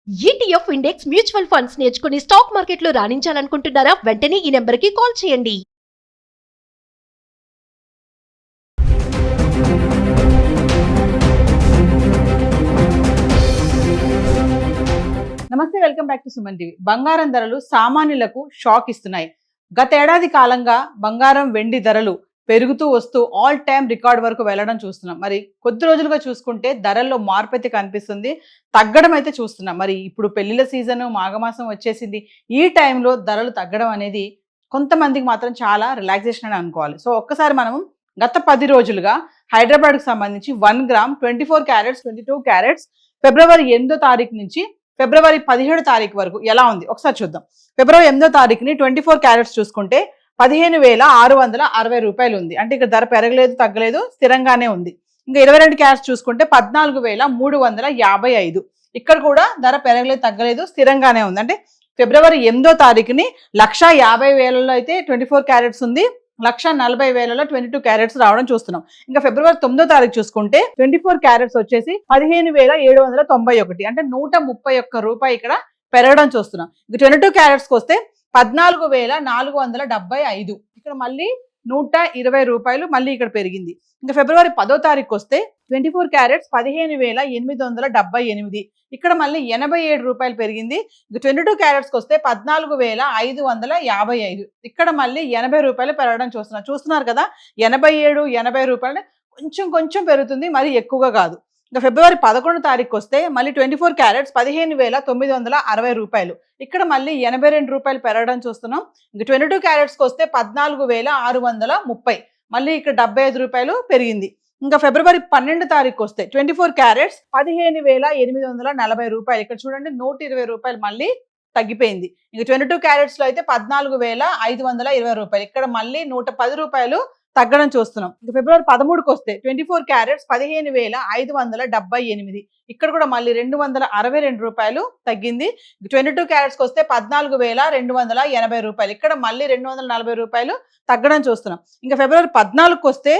ETF index mutual funds నేర్చుకుని stock మార్కెట్లో రాణించాలనుకుంటున్నారా? వెంటనే ఈ నెంబర్కి కాల్ చేయండి. నమస్తే, welcome back to Suman TV. బంగారం ధరలు సామాన్యులకు షాక్ ఇస్తున్నాయి. గత ఏడాది కాలంగా బంగారం వెండి ధరలు పెరుగుతూ వస్తూ ఆల్ టైమ్ రికార్డ్ వరకు వెళ్ళడం చూస్తున్నాం. మరి కొద్ది రోజులుగా చూసుకుంటే ధరల్లో మార్పు అయితే కనిపిస్తుంది, తగ్గడం అయితే చూస్తున్నాం. మరి ఇప్పుడు పెళ్లిళ్ళ సీజన్, మాఘమాసం వచ్చేసింది. ఈ టైంలో ధరలు తగ్గడం అనేది కొంతమందికి మాత్రం చాలా రిలాక్సేషన్ అని అనుకోవాలి. సో ఒక్కసారి మనం గత 10 రోజులుగా హైదరాబాద్కు సంబంధించి 1 గ్రామ్ 24 క్యారెట్స్ 22 క్యారెట్స్ ఫిబ్రవరి 8వ తారీఖు నుంచి ఫిబ్రవరి 17వ తారీఖు వరకు ఎలా ఉంది ఒకసారి చూద్దాం. ఫిబ్రవరి 8వ తారీఖుని 24 క్యారెట్స్ చూసుకుంటే 15,660 రూపాయలు ఉంది. అంటే ఇక్కడ ధర పెరగలేదు, తగ్గలేదు, స్థిరంగానే ఉంది. ఇంకా 22 క్యారెట్స్ చూసుకుంటే 14,355. ఇక్కడ కూడా ధర పెరగలేదు, తగ్గలేదు, స్థిరంగానే ఉంది. అంటే ఫిబ్రవరి 8వ తారీఖుని 1,50,000లో అయితే 24 క్యారెట్స్ ఉంది, 1,40,000లో 22 క్యారెట్స్ రావడం చూస్తున్నాం. ఇంకా ఫిబ్రవరి 9వ తారీఖు చూసుకుంటే 24 క్యారెట్స్ వచ్చేసి 15,791. అంటే 131 రూపాయి ఇక్కడ పెరగడం చూస్తున్నాం. ఇంకా 22 క్యారెట్స్కి వస్తే 14,475. ఇక్కడ మళ్ళీ 120 రూపాయలు మళ్ళీ ఇక్కడ పెరిగింది. ఇంకా ఫిబ్రవరి 10వ తారీఖు వస్తే 24 క్యారెట్స్ 15,878. ఇక్కడ మళ్ళీ 87 రూపాయలు పెరిగింది. ఇంకా 22 క్యారెట్స్కి వస్తే 14,555. ఇక్కడ మళ్ళీ 80 రూపాయలు పెరగడం చూస్తున్నారు కదా. 87, 80 రూపాయలు కొంచెం పెరుగుతుంది, మరి ఎక్కువగా కాదు. ఇంకా ఫిబ్రవరి 11వ తారీఖు వస్తే మళ్ళీ 24 క్యారెట్స్ 15,960 రూపాయలు. ఇక్కడ మళ్ళీ 82 రూపాయలు పెరగడం చూస్తున్నాం. ఇంకా 22 క్యారెట్స్కి వస్తే 14,630. మళ్ళీ ఇక్కడ 75 రూపాయలు పెరిగింది. ఇంకా ఫిబ్రవరి 12వ తారీఖు వస్తే 24 క్యారెట్స్ 15,840 రూపాయలు. ఇక్కడ చూడండి 120 రూపాయలు మళ్ళీ తగ్గిపోయింది. ఇంకా 22 క్యారెట్స్లో అయితే 14,520 రూపాయలు. ఇక్కడ మళ్ళీ 110 రూపాయలు తగ్గడం చూస్తున్నాం. ఇంకా ఫిబ్రవరి 13కి వస్తే 24 క్యారెట్స్ 15,578. ఇక్కడ కూడా మళ్ళీ 262 రూపాయలు తగ్గింది. 22 క్యారెట్స్కి వస్తే 14,280 రూపాయలు. ఇక్కడ మళ్ళీ 240 రూపాయలు తగ్గడం చూస్తున్నాం. ఇంకా ఫిబ్రవరి 14కి వస్తే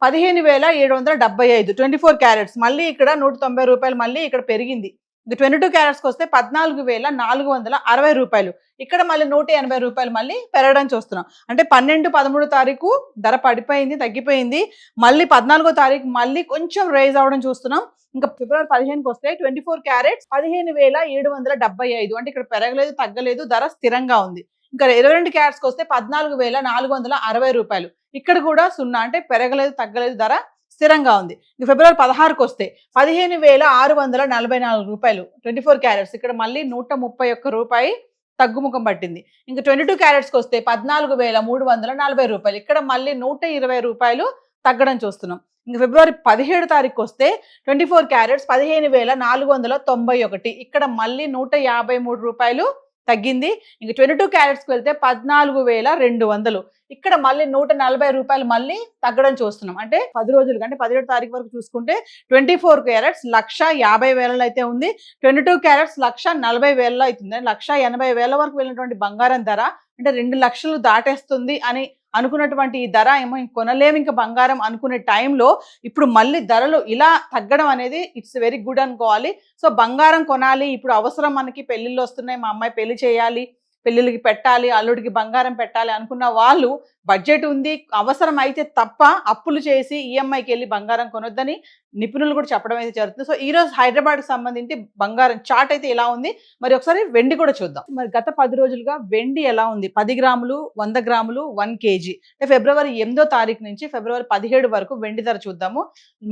15,775 24 క్యారెట్స్. మళ్ళీ ఇక్కడ 190 రూపాయలు మళ్ళీ ఇక్కడ పెరిగింది. ఇంకా 22 క్యారెట్స్కి వస్తే 14,460 రూపాయలు. ఇక్కడ మళ్ళీ 180 రూపాయలు మళ్ళీ పెరగడం చూస్తున్నాం. అంటే 12, 13 తారీఖు ధర పడిపోయింది, తగ్గిపోయింది. మళ్ళీ 14వ తారీఖు మళ్ళీ కొంచెం రైజ్ అవడం చూస్తున్నాం. ఇంకా ఫిబ్రవరి 15కి వస్తే 24 క్యారెట్స్ 15,775. అంటే ఇక్కడ పెరగలేదు, తగ్గలేదు, ధర స్థిరంగా ఉంది. ఇంకా 22 క్యారెట్స్కి వస్తే 14,460 రూపాయలు. ఇక్కడ కూడా 0, అంటే పెరగలేదు, తగ్గలేదు, ధర స్థిరంగా ఉంది. ఇంకా ఫిబ్రవరి 16కి వస్తే 15,644 రూపాయలు 24 క్యారెట్స్. ఇక్కడ మళ్ళీ 131 రూపాయి తగ్గుముఖం పట్టింది. ఇంకా 22 క్యారెట్స్కి వస్తే 14,340 రూపాయలు. ఇక్కడ మళ్ళీ 120 రూపాయలు తగ్గడం చూస్తున్నాం. ఇంకా ఫిబ్రవరి 17వ తారీఖు వస్తే 24 క్యారెట్స్ 15,491. ఇక్కడ మళ్ళీ 153 రూపాయలు తగ్గింది. ఇంక 22 క్యారెట్స్కి వెళ్తే 14,200. ఇక్కడ మళ్ళీ 140 రూపాయలు మళ్ళీ తగ్గడం చూస్తున్నాం. అంటే 10 రోజులుగా, అంటే 17వ తారీఖు వరకు చూసుకుంటే 24 క్యారెట్స్ 150,000 అయితే ఉంది, 22 క్యారెట్స్ 140,000 అవుతుంది. 180,000 వరకు వెళ్ళినటువంటి బంగారం ధర అంటే 2 లక్షలు దాటేస్తుంది అని అనుకున్నటువంటి ఈ ధర ఏమో కొనలేము ఇంకా బంగారం అనుకునే టైంలో ఇప్పుడు మళ్ళీ ధరలు ఇలా తగ్గడం అనేది ఇట్స్ వెరీ గుడ్ అనుకోవాలి. సో బంగారం కొనాలి, ఇప్పుడు అవసరం, మనకి పెళ్ళిళ్ళు వస్తున్నాయి, మా అమ్మాయి పెళ్లి చేయాలి, పెళ్ళిళ్ళకి పెట్టాలి, అల్లుడికి బంగారం పెట్టాలి అనుకున్న వాళ్ళు బడ్జెట్ ఉంది, అవసరం అయితే తప్ప అప్పులు చేసి ఈఎంఐకి వెళ్ళి బంగారం కొనొద్దని నిపుణులు కూడా చెప్పడం అయితే జరుగుతుంది. సో ఈరోజు హైదరాబాద్కి సంబంధించి బంగారం చార్ట్ అయితే ఎలా ఉంది, మరి ఒకసారి వెండి కూడా చూద్దాం. మరి గత 10 రోజులుగా వెండి ఎలా ఉంది, 10 గ్రాములు, 100 గ్రాములు, 1 కేజీ. అంటే ఫిబ్రవరి 8వ తారీఖు నుంచి ఫిబ్రవరి 17 వరకు వెండి ధర చూద్దాము.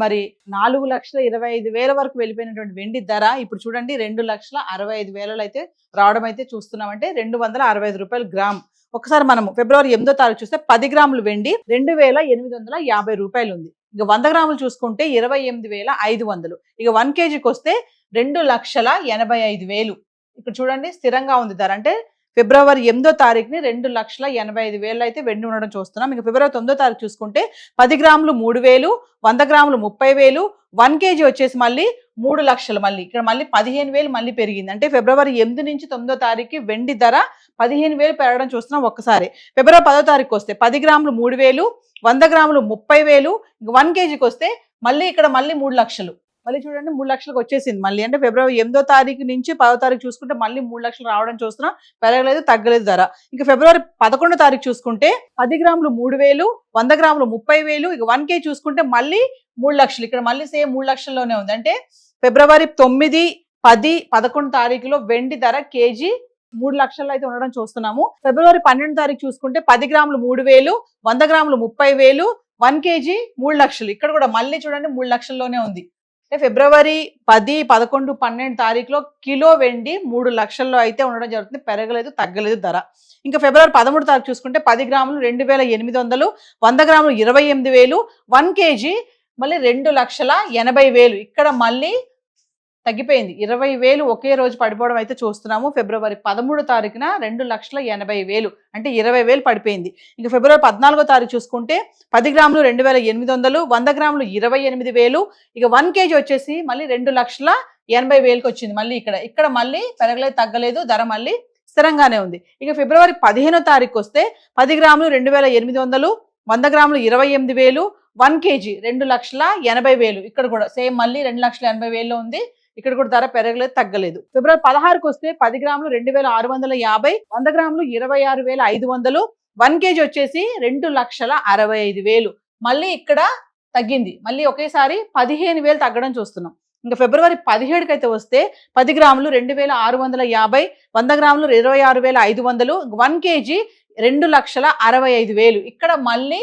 మరి 4,25,000 వరకు వెళ్ళిపోయినటువంటి వెండి ధర ఇప్పుడు చూడండి 2,65,000 అయితే రావడం అయితే చూస్తున్నాం. అంటే 265 రూపాయలు గ్రామ్. ఒకసారి మనము ఫిబ్రవరి 8వ తారీఖు చూస్తే 10 గ్రాములు వెండి 2,850 రూపాయలు ఉంది. ఇక 100 గ్రాములు చూసుకుంటే 28,500. ఇక 1 కేజీకి వస్తే 2,85,000. ఇక్కడ చూడండి స్థిరంగా ఉంది ధర. అంటే ఫిబ్రవరి 8వ తారీఖుని 2,85,000 అయితే వెండి ఉండడం చూస్తున్నాం. ఇంకా ఫిబ్రవరి 9వ తారీఖు చూసుకుంటే 10 గ్రాములు 3,000, 100 గ్రాములు 30,000, 1 కేజీ వచ్చేసి మళ్ళీ 3 లక్షలు. మళ్ళీ ఇక్కడ మళ్ళీ 15,000 మళ్ళీ పెరిగింది. అంటే ఫిబ్రవరి 8 నుంచి 9వ తారీఖు వెండి ధర 15,000 పెరగడం చూస్తున్నాం ఒక్కసారి. ఫిబ్రవరి 10వ తారీఖు వస్తే 10 గ్రాములు 3,000, 100 గ్రాములు 30,000, 1 కేజీకి వస్తే మళ్ళీ ఇక్కడ మళ్ళీ 3 లక్షలు. మళ్ళీ చూడండి 3 లక్షలకు వచ్చేసింది మళ్ళీ. అంటే ఫిబ్రవరి 8వ తారీఖు నుంచి 10వ తారీఖు చూసుకుంటే మళ్ళీ 3 లక్షలు రావడం చూస్తున్నాం. పెరగలేదు, తగ్గలేదు ధర. ఇంకా ఫిబ్రవరి 11వ తారీఖు చూసుకుంటే 10 గ్రాములు 3,000, 100 గ్రాములు 30,000, ఇక 1 కేజీ చూసుకుంటే మళ్ళీ 3 లక్షలు. ఇక్కడ మళ్ళీ సేమ్ 3 లక్షల్లోనే ఉంది. అంటే ఫిబ్రవరి 9, 10, 11 తారీఖులో వెండి ధర కేజీ 3 లక్షల్లో అయితే ఉండడం చూస్తున్నాము. ఫిబ్రవరి 12 తారీఖు చూసుకుంటే 10 గ్రాములు 3,000, 100 గ్రాములు 30,000, 1 కేజీ 3 లక్షలు. ఇక్కడ కూడా మళ్ళీ చూడండి 3 లక్షల్లోనే ఉంది. అంటే ఫిబ్రవరి 10, 11, 12 తారీఖులో కిలో వెండి 3 లక్షల్లో అయితే ఉండడం జరుగుతుంది. పెరగలేదు, తగ్గలేదు ధర. ఇంకా ఫిబ్రవరి 13 తారీఖు చూసుకుంటే 10 గ్రాములు 2,800, 100 గ్రాములు 28,000, 1 కేజీ మళ్ళీ 2,80,000. ఇక్కడ మళ్ళీ తగ్గిపోయింది. 20,000 ఒకే రోజు పడిపోవడం అయితే చూస్తున్నాము. ఫిబ్రవరి 13 తారీఖున 2,80,000 అంటే 20,000 పడిపోయింది. ఇంకా ఫిబ్రవరి 14వ తారీఖు చూసుకుంటే 10 గ్రాములు 2,800, 100 గ్రాములు 28,000, ఇక 1 కేజీ వచ్చేసి మళ్ళీ 2,80,000కి వచ్చింది. మళ్ళీ ఇక్కడ మళ్ళీ పెరగలేదు, తగ్గలేదు, ధర మళ్ళీ స్థిరంగానే ఉంది. ఇక ఫిబ్రవరి 15వ తారీఖు వస్తే 10 గ్రాములు 2,800, 100 గ్రాములు 28,000, 1 కేజీ 2,80,000. ఇక్కడ కూడా సేమ్ మళ్ళీ 2,80,000లో ఉంది. ఇక్కడ కూడా ధర పెరగలేదు, తగ్గలేదు. ఫిబ్రవరి 16కు వస్తే 10 గ్రాములు 2,650, 100 గ్రాములు 26,500, 1 కేజీ వచ్చేసి 2,65,000. మళ్ళీ ఇక్కడ తగ్గింది. మళ్ళీ ఒకేసారి 15,000 తగ్గడం చూస్తున్నాం. ఇంకా ఫిబ్రవరి 17కి అయితే వస్తే 10 గ్రాములు 2,650, 100 గ్రాములు 26,500, 1 కేజీ 2,65,000. ఇక్కడ మళ్ళీ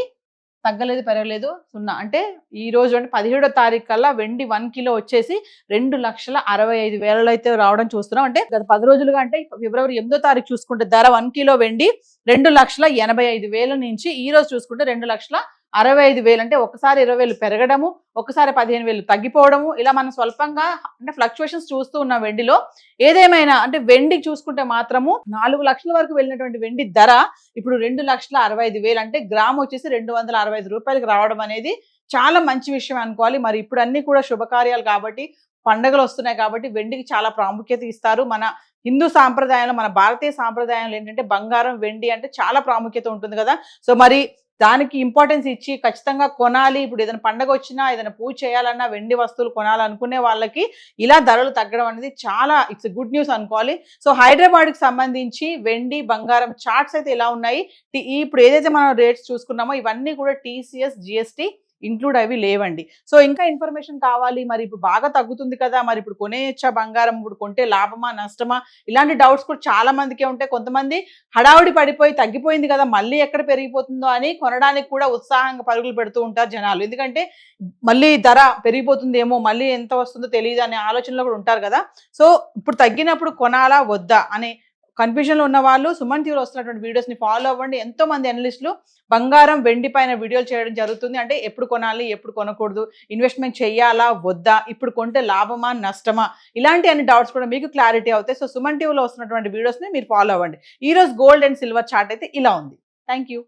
తగ్గలేదు, పెరగలేదు, 0. అంటే ఈ రోజు అంటే 17వ తారీఖు కల్లా వెండి 1 కిలో వచ్చేసి 2,65,000 అయితే రావడం చూస్తున్నాం. అంటే గత 10 రోజులుగా అంటే ఫిబ్రవరి 8వ తారీఖు చూసుకుంటే ధర 1 కిలో వెండి 2,85,000 నుంచి ఈ రోజు చూసుకుంటే 2,65,000. అంటే ఒకసారి 20,000 పెరగడము, ఒకసారి 15,000 తగ్గిపోవడము, ఇలా మనం స్వల్పంగా అంటే ఫ్లక్చువేషన్స్ చూస్తూ ఉన్న వెండిలో. ఏదేమైనా అంటే వెండి చూసుకుంటే మాత్రము 4 లక్షల వరకు వెళ్ళినటువంటి వెండి ధర ఇప్పుడు 2,65,000 అంటే గ్రామ్ వచ్చేసి 265 రూపాయలకు రావడం అనేది చాలా మంచి విషయం అనుకోవాలి. మరి ఇప్పుడు అన్ని కూడా శుభకార్యాలు కాబట్టి, పండుగలు వస్తున్నాయి కాబట్టి వెండికి చాలా ప్రాముఖ్యత ఇస్తారు. మన హిందూ సాంప్రదాయంలో, మన భారతీయ సాంప్రదాయంలో ఏంటంటే బంగారం, వెండి అంటే చాలా ప్రాముఖ్యత ఉంటుంది కదా. సో మరి దానికి ఇంపార్టెన్స్ ఇచ్చి ఖచ్చితంగా కొనాలి. ఇప్పుడు ఏదైనా పండగ వచ్చినా, ఏదైనా పూజ చేయాలన్నా వెండి వస్తువులు కొనాలనుకునే వాళ్ళకి ఇలా ధరలు తగ్గడం అనేది చాలా ఇట్స్ గుడ్ న్యూస్ అనుకోవాలి. సో హైదరాబాద్కి సంబంధించి వెండి, బంగారం చార్ట్స్ అయితే ఇలా ఉన్నాయి. ఇప్పుడు ఏదైతే మనం రేట్స్ చూసుకున్నామో ఇవన్నీ కూడా TCS, GST ఇంక్లూడ్ అవి లేవండి. సో ఇంకా ఇన్ఫర్మేషన్ కావాలి, మరి ఇప్పుడు బాగా తగ్గుతుంది కదా, మరి ఇప్పుడు కొనేయచ్చా బంగారం, ఇప్పుడు కొంటే లాభమా నష్టమా, ఇలాంటి డౌట్స్ కూడా చాలా మందికే ఉంటాయి. కొంతమంది హడావుడి పడిపోయి తగ్గిపోయింది కదా మళ్ళీ ఎక్కడ పెరిగిపోతుందో అని కొనడానికి కూడా ఉత్సాహంగా పరుగులు పెడుతూ ఉంటారు జనాలు. ఎందుకంటే మళ్ళీ ధర పెరిగిపోతుందేమో, మళ్ళీ ఎంత వస్తుందో తెలియదు అనే ఆలోచనలో కూడా ఉంటారు కదా. సో ఇప్పుడు తగ్గినప్పుడు కొనాలా వద్దా అనే కన్ఫ్యూజన్లో ఉన్న వాళ్ళు సుమన్ టీవీలో వస్తున్నటువంటి వీడియోస్ని ఫాలో అవ్వండి. ఎంతో మంది అనలిస్టులు బంగారం, వెండి పైన వీడియోలు చేయడం జరుగుతుంది. అంటే ఎప్పుడు కొనాలి, ఎప్పుడు కొనకూడదు, ఇన్వెస్ట్మెంట్ చేయాలా వద్దా, ఇప్పుడు కొంటే లాభమా నష్టమా, ఇలాంటి అన్ని డౌట్స్ కూడా మీకు క్లారిటీ అవుతాయి. సో సుమన్ టీవీలో వస్తున్నటువంటి వీడియోస్ని మీరు ఫాలో అవ్వండి. ఈ రోజు గోల్డ్ అండ్ సిల్వర్ చార్ట్ అయితే ఇలా ఉంది. Thank you.